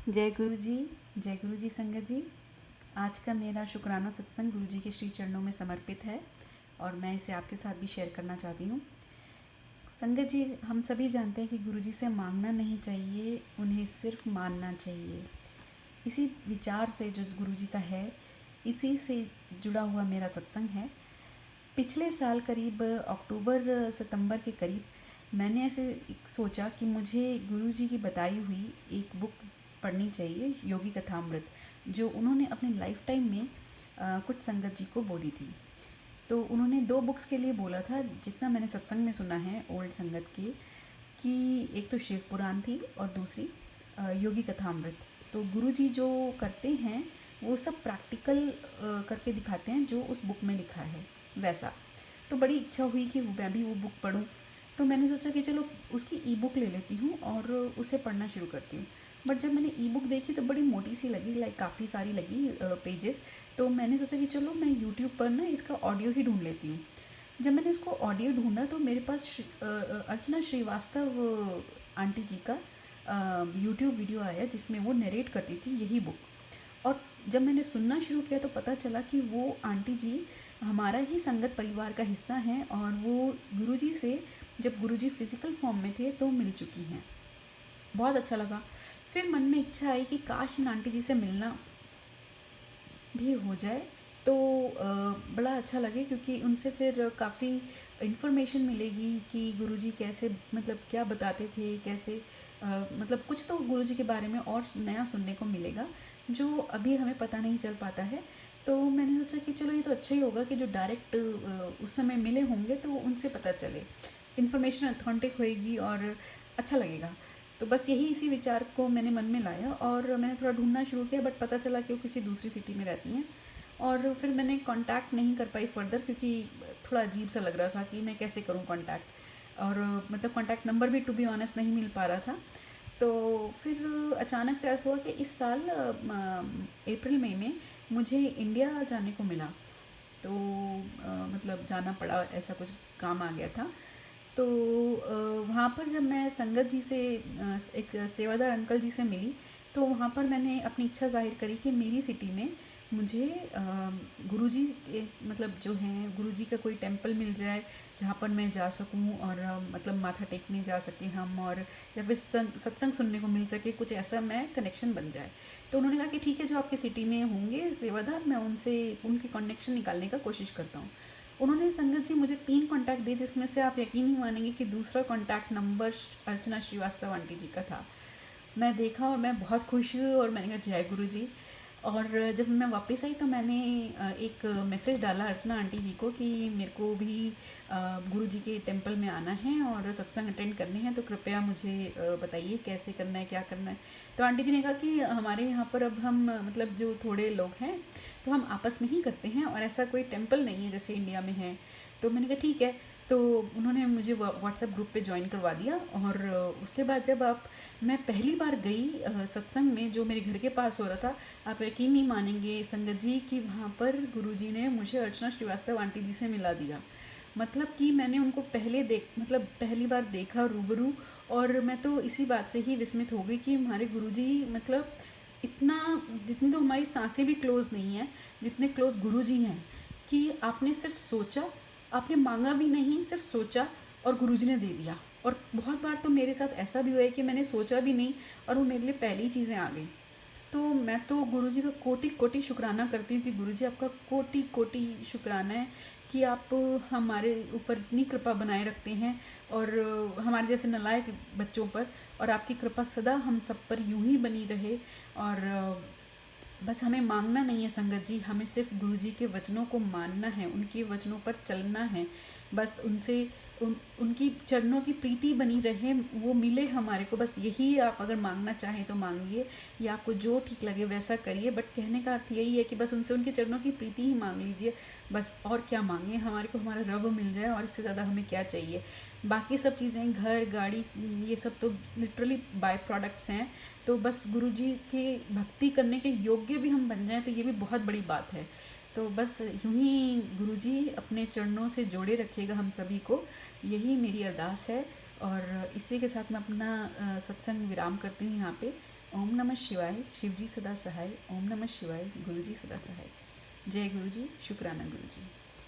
जय गुरु जी संगत जी। आज का मेरा शुक्राना सत्संग गुरु जी के श्री चरणों में समर्पित है और मैं इसे आपके साथ भी शेयर करना चाहती हूँ। संगत जी, हम सभी जानते हैं कि गुरु जी से मांगना नहीं चाहिए, उन्हें सिर्फ मानना चाहिए। इसी विचार से जो गुरु जी का है, इसी से जुड़ा हुआ मेरा सत्संग है। पिछले साल करीब अक्टूबर सितंबर के करीब मैंने ऐसे सोचा कि मुझे गुरु जी की बताई हुई एक बुक पढ़नी चाहिए, योगी कथामृत, जो उन्होंने अपने लाइफ टाइम में कुछ संगत जी को बोली थी। तो उन्होंने 2 बुक्स के लिए बोला था, जितना मैंने सत्संग में सुना है ओल्ड संगत के, कि एक तो शिव पुराण थी और दूसरी योगी कथामृत। तो गुरु जी जो करते हैं वो सब प्रैक्टिकल करके दिखाते हैं, जो उस बुक में लिखा है वैसा। तो बड़ी इच्छा हुई कि मैं भी वो बुक पढूं। तो मैंने सोचा कि चलो उसकी ई बुक ले लेती हूँ और उसे पढ़ना शुरू करती हूँ। बट जब मैंने ई बुक देखी तो बड़ी मोटी सी लगी, लाइक काफ़ी सारी लगी पेजेस। तो मैंने सोचा कि चलो मैं यूट्यूब पर ना इसका ऑडियो ही ढूंढ लेती हूँ। जब मैंने उसको ऑडियो ढूंढा तो मेरे पास अर्चना श्रीवास्तव आंटी जी का यूट्यूब वीडियो आया, जिसमें वो नरेट करती थी यही बुक। और जब मैंने सुनना शुरू किया तो पता चला कि वो आंटी जी हमारा ही संगत परिवार का हिस्सा हैं और वो गुरुजी से, जब गुरुजी फिज़िकल फॉर्म में थे तो मिल चुकी हैं। बहुत अच्छा लगा। फिर मन में इच्छा आई कि काश इन आंटी जी से मिलना भी हो जाए तो बड़ा अच्छा लगे, क्योंकि उनसे फिर काफ़ी इन्फॉर्मेशन मिलेगी कि गुरुजी कैसे, मतलब क्या बताते थे, कैसे मतलब कुछ तो गुरुजी के बारे में और नया सुनने को मिलेगा जो अभी हमें पता नहीं चल पाता है। तो मैंने सोचा कि चलो ये तो अच्छा ही होगा कि जो डायरेक्ट उस समय मिले होंगे तो उनसे पता चले, इन्फॉर्मेशन ऑथेंटिक होएगी और अच्छा लगेगा। तो बस यही इसी विचार को मैंने मन में लाया और मैंने थोड़ा ढूंढना शुरू किया, बट पता चला कि वो किसी दूसरी सिटी में रहती हैं। और फिर मैंने कांटेक्ट नहीं कर पाई फर्दर, क्योंकि थोड़ा अजीब सा लग रहा था कि मैं कैसे करूं कांटेक्ट, और मतलब कांटेक्ट नंबर भी टू बी ऑनेस्ट नहीं मिल पा रहा था। तो फिर अचानक से ऐसा हुआ कि इस साल अप्रैल मई में मुझे इंडिया जाने को मिला। तो मतलब जाना पड़ा, ऐसा कुछ काम आ गया था। तो वहाँ पर जब मैं संगत जी से, एक सेवादार अंकल जी से मिली, तो वहाँ पर मैंने अपनी इच्छा ज़ाहिर करी कि मेरी सिटी में मुझे गुरुजी के, मतलब जो हैं गुरुजी का कोई टेंपल मिल जाए जहाँ पर मैं जा सकूँ और मतलब माथा टेकने जा सके हम, और या फिर सत्संग सुनने को मिल सके, कुछ ऐसा मैं कनेक्शन बन जाए। तो उन्होंने कहा कि ठीक है, जो आपकी सिटी में होंगे सेवादार, मैं उनसे उनके कनेक्शन निकालने का कोशिश करता हूँ। उन्होंने संगत जी मुझे 3 कॉन्टैक्ट दिए, जिसमें से आप यकीन नहीं मानेंगे कि दूसरा कॉन्टैक्ट नंबर अर्चना श्रीवास्तव आंटी जी का था। मैं देखा और मैं बहुत खुश हुई और मैंने कहा जय गुरु जी। और जब मैं वापस आई तो मैंने एक मैसेज डाला अर्चना आंटी जी को कि मेरे को भी गुरु जी के टेंपल में आना है और सत्संग अटेंड करने हैं, तो कृपया मुझे बताइए कैसे करना है, क्या करना है। तो आंटी जी ने कहा कि हमारे यहाँ पर अब हम मतलब जो थोड़े लोग हैं तो हम आपस में ही करते हैं और ऐसा कोई टेंपल नहीं है जैसे इंडिया में है। तो मैंने कहा ठीक है। तो उन्होंने मुझे व्हाट्सएप ग्रुप पे ज्वाइन करवा दिया। और उसके बाद जब मैं पहली बार गई सत्संग में, जो मेरे घर के पास हो रहा था, आप यकीन नहीं मानेंगे संगत जी कि वहाँ पर गुरुजी ने मुझे अर्चना श्रीवास्तव आंटी जी से मिला दिया। मतलब कि मैंने उनको पहली बार देखा रूबरू। और मैं तो इसी बात से ही विस्मित हो गई कि हमारे गुरुजी मतलब इतना, जितनी तो हमारी सांसें भी क्लोज़ नहीं है जितने क्लोज़ गुरुजी हैं। कि आपने सिर्फ सोचा, आपने मांगा भी नहीं, सिर्फ सोचा और गुरुजी ने दे दिया। और बहुत बार तो मेरे साथ ऐसा भी हुआ है कि मैंने सोचा भी नहीं और वो मेरे लिए पहली चीज़ें आ गई। तो मैं तो गुरुजी का कोटि कोटि शुक्राना करती हूँ कि गुरुजी आपका कोटि कोटि शुक्राना है कि आप हमारे ऊपर इतनी कृपा बनाए रखते हैं और हमारे जैसे नालायक बच्चों पर, और आपकी कृपा सदा हम सब पर यूं ही बनी रहे। और बस हमें मांगना नहीं है संगत जी, हमें सिर्फ गुरुजी के वचनों को मानना है, उनके वचनों पर चलना है। बस उनकी चरणों की प्रीति बनी रहे, वो मिले हमारे को, बस यही आप अगर मांगना चाहें तो मांगिए, या आपको जो ठीक लगे वैसा करिए। बट कहने का अर्थ यही है कि बस उनसे उनके चरणों की प्रीति ही मांग लीजिए। बस और क्या मांगे, हमारे को हमारा रब मिल जाए और इससे ज़्यादा हमें क्या चाहिए। बाकी सब चीज़ें, घर गाड़ी, ये सब तो लिटरली बाय प्रोडक्ट्स हैं। तो बस गुरु जी के भक्ति करने के योग्य भी हम बन जाएं तो ये भी बहुत बड़ी बात है। तो बस यूं ही गुरु जी अपने चरणों से जोड़े रखिएगा हम सभी को, यही मेरी अरदास है। और इसी के साथ मैं अपना सत्संग विराम करती हूँ यहाँ पे। ओम नमः शिवाय, शिव जी सदा सहाय। ओम नमः शिवाय, गुरु जी सदा सहाय। जय गुरु जी, शुक्राना गुरु जी।